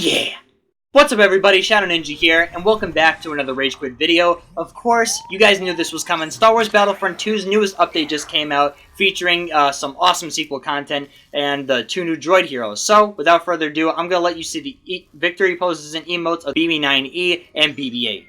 yeah! What's up everybody, Shadow Ninja here, and welcome back to another Rage Quit video. Of course, you guys knew this was coming. Star Wars Battlefront 2's newest update just came out, featuring some awesome sequel content and the 2 new droid heroes. So, without further ado, I'm going to let you see the victory poses and emotes of BB9E and BB8.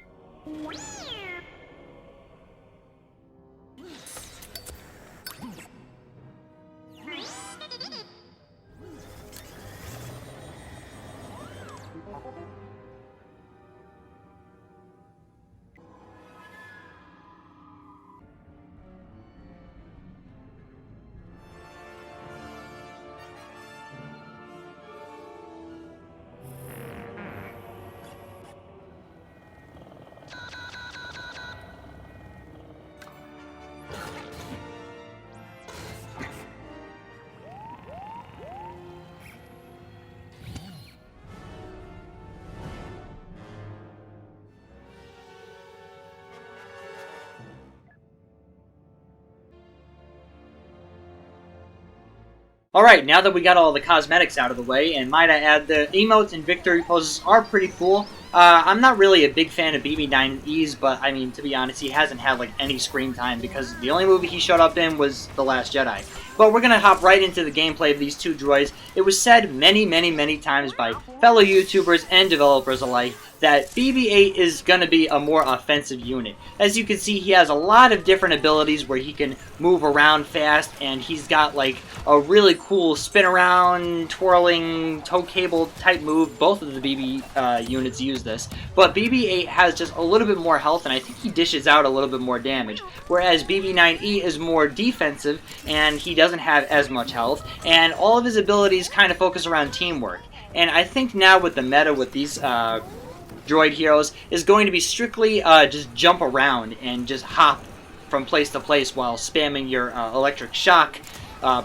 Alright, now that we got all the cosmetics out of the way, and might I add, the emotes and victory poses are pretty cool. I'm not really a big fan of BB9E's, but I mean, to be honest, he hasn't had like any screen time because the only movie he showed up in was The Last Jedi. But we're gonna hop right into the gameplay of these two droids. It was said many times by fellow YouTubers and developers alike that BB-8 is gonna be a more offensive unit. As you can see, he has a lot of different abilities where he can move around fast, and he's got like a really cool spin around, twirling, tow cable type move. Both of the BB units use this. But BB-8 has just a little bit more health, and I think he dishes out a little bit more damage. Whereas BB-9E is more defensive, and he doesn't have as much health, and all of his abilities kind of focus around teamwork. And I think now with the meta with these droid heroes is going to be strictly just jump around and just hop from place to place while spamming your electric shock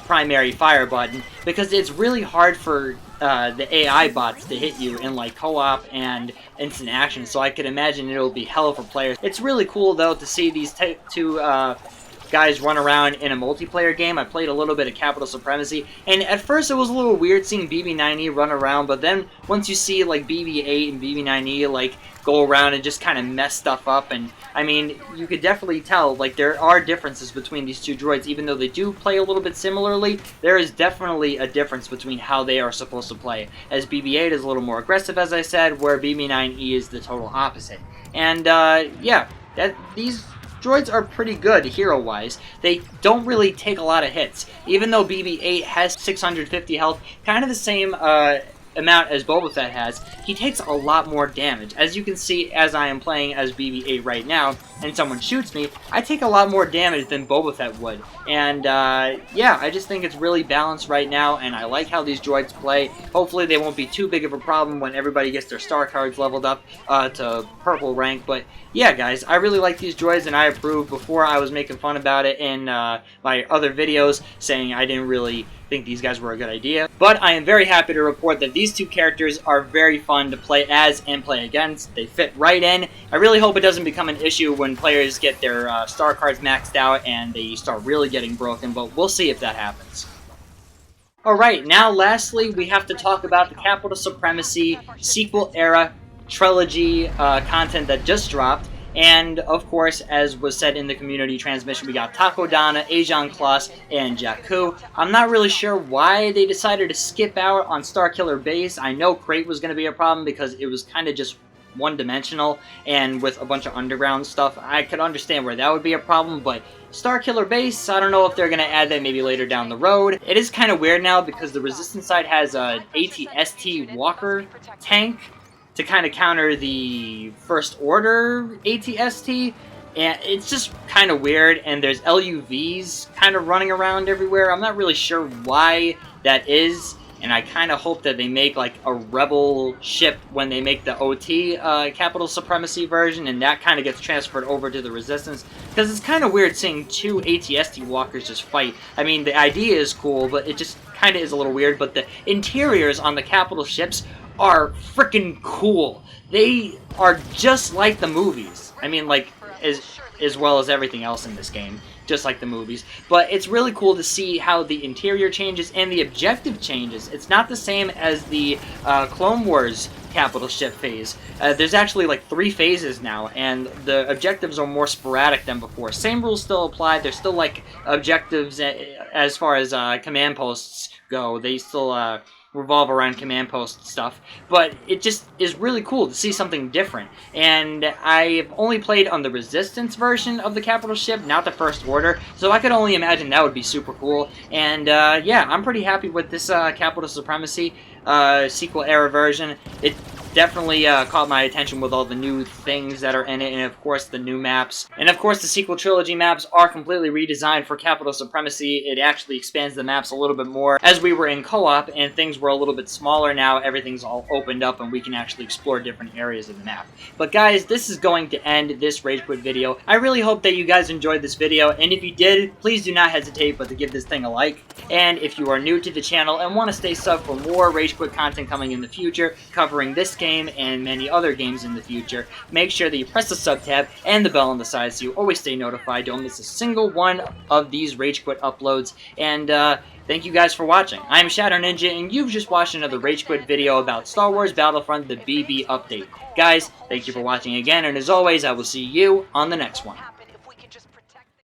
primary fire button, because it's really hard for the AI bots to hit you in like co-op and instant action, so I could imagine it'll be hell for players. It's really cool though to see these two guys run around in a multiplayer game. I played a little bit of Capital Supremacy, and at first it was a little weird seeing BB9E run around, but then once you see like BB8 and BB9E like go around and just kind of mess stuff up, and I mean, you could definitely tell like there are differences between these two droids. Even though they do play a little bit similarly, there is definitely a difference between how they are supposed to play, as BB8 is a little more aggressive, as I said, where BB9E is the total opposite. And yeah, these droids are pretty good hero-wise. They don't really take a lot of hits. Even though BB-8 has 650 health, kind of the same amount as Boba Fett has, he takes a lot more damage. As you can see, as I am playing as BB-8 right now, and someone shoots me, I take a lot more damage than Boba Fett would. And yeah, I just think it's really balanced right now, and I like how these droids play. Hopefully they won't be too big of a problem when everybody gets their star cards leveled up to purple rank. But yeah, guys, I really like these droids, and I approve. Before, I was making fun about it in my other videos, saying I didn't really think these guys were a good idea. But I am very happy to report that these two characters are very fun to play as and play against. They fit right in. I really hope it doesn't become an issue when players get their star cards maxed out and they start really getting broken, but we'll see if that happens. Alright, now lastly, we have to talk about the Capital Supremacy sequel era trilogy content that just dropped. And, of course, as was said in the community transmission, we got Takodana, Ajan Kloss, and Jakku. I'm not really sure why they decided to skip out on Starkiller Base. I know Crate was going to be a problem because it was kind of just one-dimensional, and with a bunch of underground stuff, I could understand where that would be a problem, but Starkiller Base, I don't know if they're going to add that maybe later down the road. It is kind of weird now because the Resistance side has a AT-ST Walker tank to kind of counter the First Order AT-ST, and it's just kind of weird, and there's LUVs kind of running around everywhere. I'm not really sure why that is, and I kind of hope that they make like a Rebel ship when they make the OT Capital Supremacy version, and that kind of gets transferred over to the Resistance, because it's kind of weird seeing two AT-ST walkers just fight. I mean, the idea is cool, but it just kind of is a little weird. But the interiors on the Capital ships are freaking cool. They are just like the movies. I mean, like, as well as everything else in this game, just like the movies. But it's really cool to see how the interior changes and the objective changes. It's not the same as the Clone Wars capital ship phase. There's actually like 3 phases now, and the objectives are more sporadic than before. Same rules still apply. There's still like objectives as far as command posts go. They still revolve around command post stuff, but it just is really cool to see something different. And I've only played on the Resistance version of the capital ship, not the First Order, so I could only imagine that would be super cool. And yeah, I'm pretty happy with this Capital Supremacy sequel era version. It definitely caught my attention with all the new things that are in it, and of course the new maps. And of course the sequel trilogy maps are completely redesigned for Capital Supremacy. It actually expands the maps a little bit more. As we were in co-op and things were a little bit smaller, now everything's all opened up and we can actually explore different areas of the map. But guys, this is going to end this Rage Quit video. I really hope that you guys enjoyed this video, and if you did, please do not hesitate but to give this thing a like. And if you are new to the channel and want to stay sub for more Rage Quit content coming in the future, covering this game and many other games in the future, make sure that you press the sub tab and the bell on the side so you always stay notified. Don't miss a single one of these Rage Quit uploads. And thank you guys for watching. I'm Shadow Ninja, and you've just watched another Rage Quit video about Star Wars Battlefront, the BB update. Guys, thank you for watching again, and as always, I will see you on the next one.